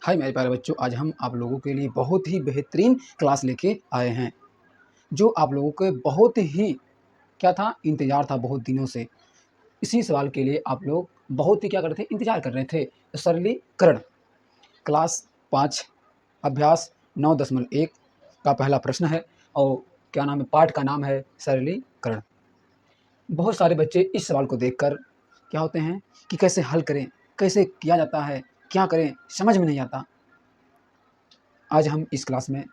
हाय मेरे प्यारे बच्चों, आज हम आप लोगों के लिए बहुत ही बेहतरीन क्लास लेके आए हैं, जो आप लोगों के बहुत ही क्या था इंतज़ार था बहुत दिनों से। इसी सवाल के लिए आप लोग बहुत ही क्या कर रहे थे, इंतज़ार कर रहे थे। सरलीकरण क्लास 5 अभ्यास 9.1 का पहला प्रश्न है और क्या नाम है, पाठ का नाम है सरलीकरण। बहुत सारे बच्चे इस सवाल को देखकर क्या होते हैं कि कैसे हल करें, कैसे किया जाता है, क्या करें, समझ में नहीं आता। आज हम इस क्लास में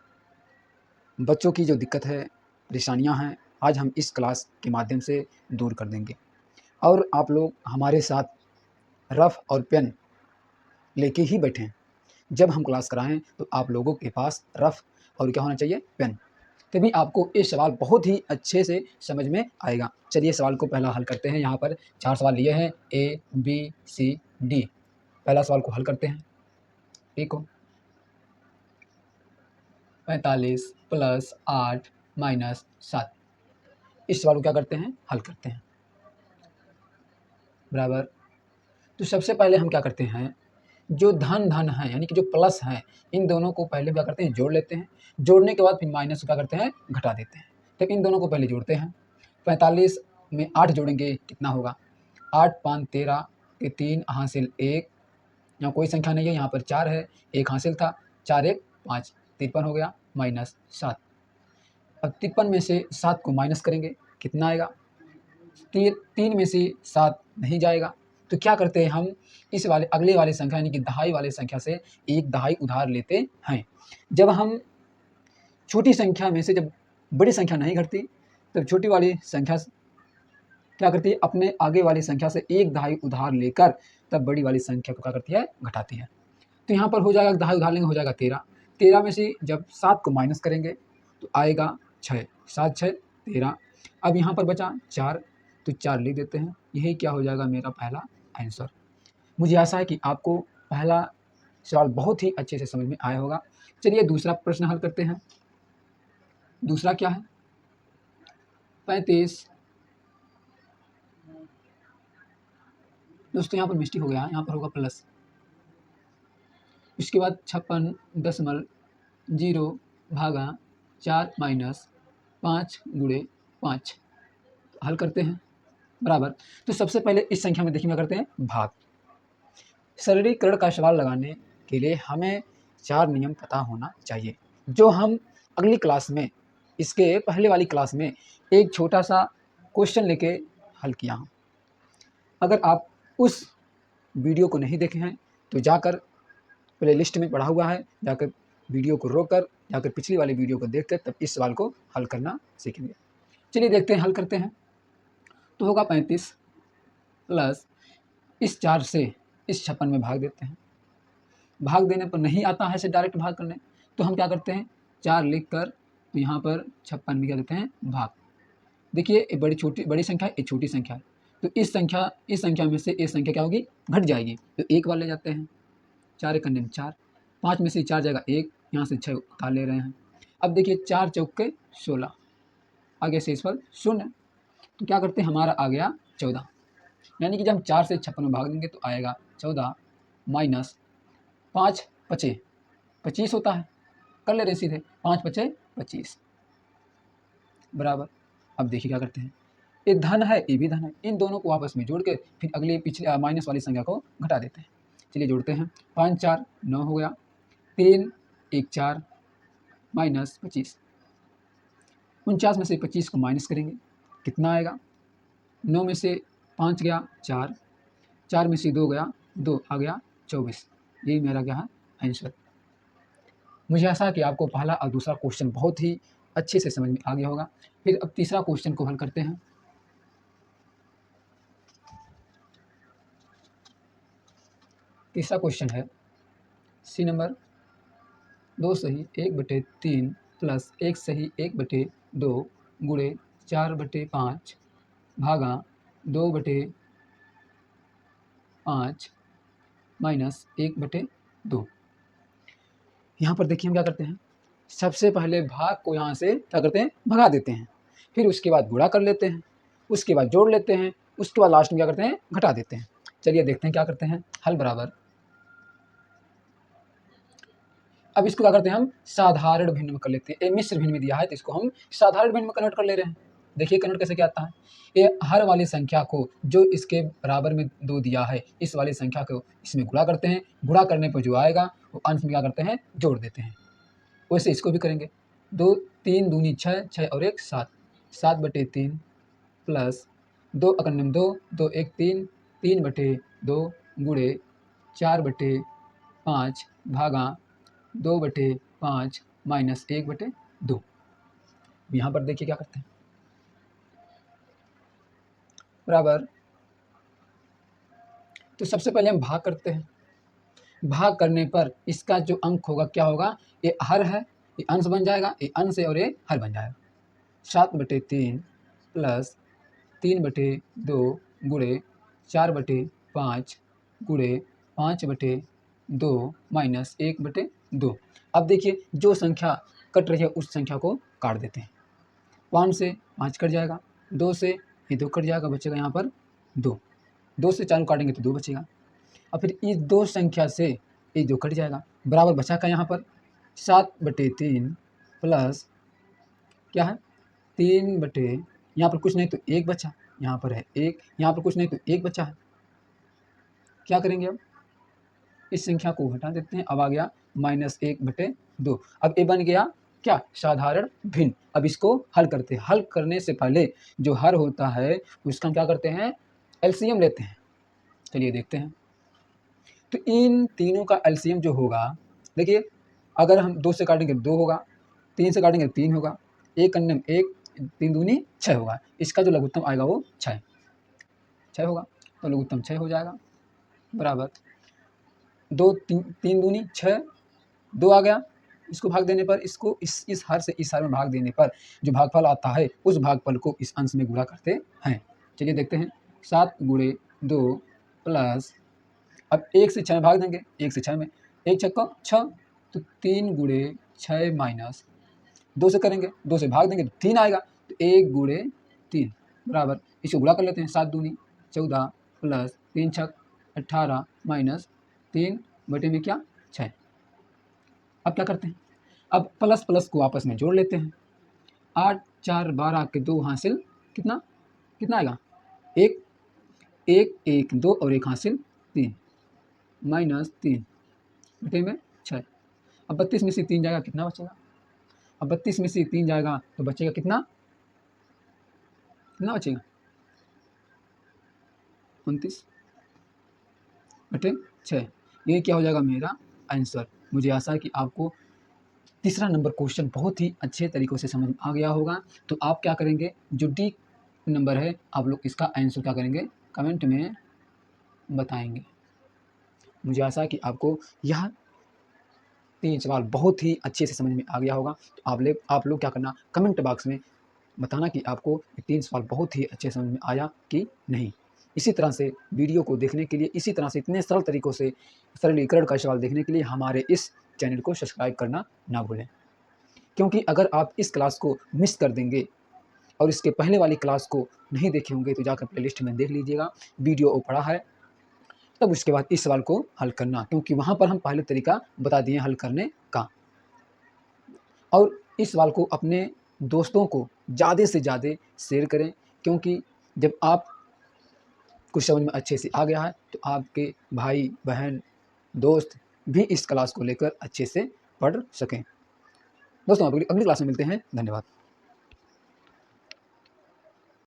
बच्चों की जो दिक्कत है, परेशानियां हैं, आज हम इस क्लास के माध्यम से दूर कर देंगे। और आप लोग हमारे साथ रफ़ और पेन लेके ही बैठें। जब हम क्लास कराएं तो आप लोगों के पास रफ़ और क्या होना चाहिए, पेन। तभी आपको ये सवाल बहुत ही अच्छे से समझ में आएगा। चलिए सवाल को पहला हल करते हैं। यहाँ पर 4 सवाल लिए हैं, ए बी सी डी। पहला सवाल को हल करते हैं। देखो 45 + 8 - 7। इस सवाल को क्या करते हैं, हल करते हैं। बराबर। तो सबसे पहले हम क्या करते हैं, जो धन धन है यानी कि जो प्लस है, इन दोनों को पहले क्या करते हैं, जोड़ लेते हैं। जोड़ने के बाद फिर माइनस क्या करते हैं, घटा देते हैं। तो इन दोनों को पहले जोड़ते हैं। 45 में 8 जोड़ेंगे, कितना होगा, 8 × 5 = 13 के 3 हासिल 1, यहाँ कोई संख्या नहीं है, यहाँ पर 4 है, 1 हासिल था, 4 × 1 = 5, 53 हो गया, -7। अब 53 में से 7 को माइनस करेंगे, कितना आएगा, 3 में से 7 नहीं जाएगा। तो क्या करते हैं हम, इस वाले अगले वाले संख्या यानी कि दहाई वाले संख्या से एक दहाई उधार लेते हैं। जब हम छोटी संख्या में से जब बड़ी संख्या नहीं घटती, तब छोटी वाली संख्या क्या करती है, अपने आगे वाली संख्या से एक दहाई उधार लेकर तब बड़ी वाली संख्या को क्या करती है, घटाती है। तो यहाँ पर हो जाएगा, दहाई उधार लेंगे, हो जाएगा 13। 13 में से जब 7 को माइनस करेंगे तो आएगा 6, 7 × 6 = 13। अब यहाँ पर बचा 4, तो 4 लिख देते हैं। यही क्या हो जाएगा, मेरा पहला आंसर। मुझे आशा है कि आपको पहला सवाल बहुत ही अच्छे से समझ में आया होगा। चलिए दूसरा प्रश्न हल करते हैं। दूसरा क्या है, 35। दोस्तों यहाँ पर मिस्टेक हो गया, यहाँ पर होगा प्लस, इसके बाद 56.0/4 - 5 × 5 हल करते हैं। बराबर। तो सबसे पहले इस संख्या में देखिए क्या करते हैं, भाग। सरलीकरण का सवाल लगाने के लिए हमें 4 नियम पता होना चाहिए, जो हम अगली क्लास में, इसके पहले वाली क्लास में एक छोटा सा क्वेश्चन लेके हल किया हूँ। अगर आप उस वीडियो को नहीं देखे हैं तो जाकर प्लेलिस्ट में पड़ा हुआ है, जाकर वीडियो को रोककर जाकर पिछली वाली वीडियो को देखकर तब इस सवाल को हल करना सीखेंगे। चलिए देखते हैं, हल करते हैं। तो होगा 35 प्लस इस 4 से इस 56 में भाग देते हैं। भाग देने पर नहीं आता है इसे डायरेक्ट भाग करने, तो हम क्या करते हैं, 4 लिख कर तो यहाँ पर 56 में क्या देते हैं, भाग। देखिए ये बड़ी संख्या है, ये छोटी संख्या है, तो इस संख्या में से एक संख्या क्या होगी, घट जाएगी, तो एक बार ले जाते हैं। 4 × 1 = 4, 5 में से 4 जाएगा 1, यहाँ से 6 उतार ले रहे हैं। अब देखिए 4 × 4 = 16, आगे से इस पर 0, तो क्या करते हैं, हमारा आ गया 14। यानी कि जब हम 4 से 56 में भाग देंगे तो आएगा 14 - 5 × 5 = 25 होता है। कर ले रहे सीधे, 5 × 5 = 25 बराबर। अब देखिए क्या करते हैं, ये धन है, ये भी धन है, इन दोनों को आपस में जोड़ के फिर अगले पिछले माइनस वाली संख्या को घटा देते हैं। चलिए जोड़ते हैं, 5 × 4 = 9 हो गया, 3 × 1 = 4 - 25। 49 में से 25 को माइनस करेंगे, कितना आएगा, 9 में से 5 गया 4, 4 में से 2 गया 2, आ गया 24। यही मेरा क्या है, आंसर। मुझे आशा है कि आपको पहला और दूसरा क्वेश्चन बहुत ही अच्छे से समझ में आ गया होगा। फिर अब तीसरा क्वेश्चन को हल करते हैं। तीसरा क्वेश्चन है सी नंबर, 2 सही 1/3 प्लस 1 सही 1/2 गुणे 4/5 भागा 2/5 माइनस 1/2। यहाँ पर देखिए हम क्या करते हैं, सबसे पहले भाग को यहाँ से क्या करते हैं, भगा देते हैं, फिर उसके बाद गुणा कर लेते हैं, उसके बाद जोड़ लेते हैं, उसके बाद लास्ट में क्या करते हैं, घटा देते हैं। चलिए देखते हैं क्या करते हैं, हल बराबर अब इसको क्या करते हैं हम साधारण भिन्न में कर लेते हैं। ये मिश्र भिन्न में दिया है तो इसको हम साधारण भिन्न में कन्वर्ट कर ले रहे हैं। देखिए कन्वर्ट कैसे क्या आता है, ये हर वाली संख्या को जो इसके बराबर में 2 दिया है इस वाली संख्या को इसमें गुणा करते हैं, गुणा करने पर जो आएगा वो अंश में क्या करते हैं जोड़ देते हैं। वैसे इसको भी करेंगे, 2 3 दूनी 6, 6 और 1 7, 7/3 प्लस 2 अकन्नम 2, 2 1 3, 3/2 गुणे 4/5 भागा 2/5 माइनस 1/2। यहाँ पर देखिए क्या करते हैं, बराबर। तो सबसे पहले हम भाग करते हैं, भाग करने पर इसका जो अंक होगा क्या होगा, ये हर है, ये अंश बन जाएगा, ये अंश है और ये हर बन जाएगा। 7/3 प्लस 3/2 गुणे 4/5 गुणे 5/2 माइनस 1/2। अब देखिए जो संख्या कट रही है उस संख्या को काट देते हैं। 5 से 5 कट जाएगा, 2 से ये 2 कट जाएगा, बचेगा यहाँ पर 2, 2 से 4 काटेंगे तो 2 बचेगा। और फिर इस 2 संख्या से ये 2 कट जाएगा, बराबर बचा का यहाँ पर 7/3 प्लस क्या है 3 यहाँ पर कुछ नहीं तो 1 बचा, यहाँ पर है 1, यहाँ पर कुछ नहीं तो 1 बचा है। क्या करेंगे अब, इस संख्या को हटा देते हैं, अब आ गया -1/2। अब ये बन गया क्या साधारण भिन्न। अब इसको हल करते हैं, हल करने से पहले जो हर होता है उसका हम क्या करते हैं एलसीएम लेते हैं। चलिए देखते हैं, तो इन तीनों का एलसीएम जो होगा, देखिए अगर हम 2 से काटेंगे 2 होगा, 3 से काटेंगे 3 होगा, 1 अन्यम 1, 3 दूनी 6 होगा। इसका जो लघुत्तम आएगा वो 6 होगा, तो लघुत्तम 6 हो जाएगा, बराबर 2 3 दूनी 6, 2 आ गया। इसको भाग देने पर इसको इस हर से इस हर में भाग देने पर जो भागफल आता है उस भागफल को इस अंश में गुणा करते हैं। चलिए देखते हैं, 7 गुणे 2 प्लस, अब 1 से 6 में भाग देंगे, 1 से 6 में 1 छक्का 6, तो 3 गुणे 6 माइनस 2 से करेंगे, 2 से भाग देंगे तो 3 आएगा, तो 1 गुणे 3 बराबर, इसको गुणा कर लेते हैं, 7 दूनी 14 प्लस 3 छक 18 माइनस 3 बटे में क्या 6। अब क्या करते हैं, अब प्लस प्लस को आपस में जोड़ लेते हैं, 8 4 12 के 2 हासिल कितना कितना आएगा 1 1 1 2 और 1 हासिल 3 माइनस 3 बटे में 6। अब 32 में से 3 जाएगा कितना बचेगा, अब 32 में से 3 जाएगा तो बचेगा कितना कितना बचेगा 29 बटे 6। ये क्या हो जाएगा मेरा आंसर। मुझे आशा है कि आपको तीसरा नंबर क्वेश्चन बहुत ही अच्छे तरीक़ों से समझ आ गया होगा। तो आप क्या करेंगे, जो डी नंबर है आप लोग इसका आंसर क्या करेंगे कमेंट में बताएंगे। मुझे आशा है कि आपको यह 3 सवाल बहुत ही अच्छे से समझ में आ गया होगा। तो आप लोग क्या करना, कमेंट बॉक्स में बताना कि आपको 3 सवाल बहुत ही अच्छे समझ में आया कि नहीं। इसी तरह से वीडियो को देखने के लिए, इसी तरह से इतने सरल तरीक़ों से सरलीकरण का सवाल देखने के लिए हमारे इस चैनल को सब्सक्राइब करना ना भूलें, क्योंकि अगर आप इस क्लास को मिस कर देंगे और इसके पहले वाली क्लास को नहीं देखे होंगे तो जाकर प्लेलिस्ट में देख लीजिएगा, वीडियो वो पड़ा है। तब उसके बाद इस सवाल को हल करना, क्योंकि वहाँ पर हम पहले तरीका बता दिए हल करने का। और इस सवाल को अपने दोस्तों को ज़्यादा से ज़्यादा शेयर करें, क्योंकि जब आप कुछ समझ में अच्छे से आ गया है तो आपके भाई बहन दोस्त भी इस क्लास को लेकर अच्छे से पढ़ सकें। दोस्तों अगली क्लास में मिलते हैं, धन्यवाद।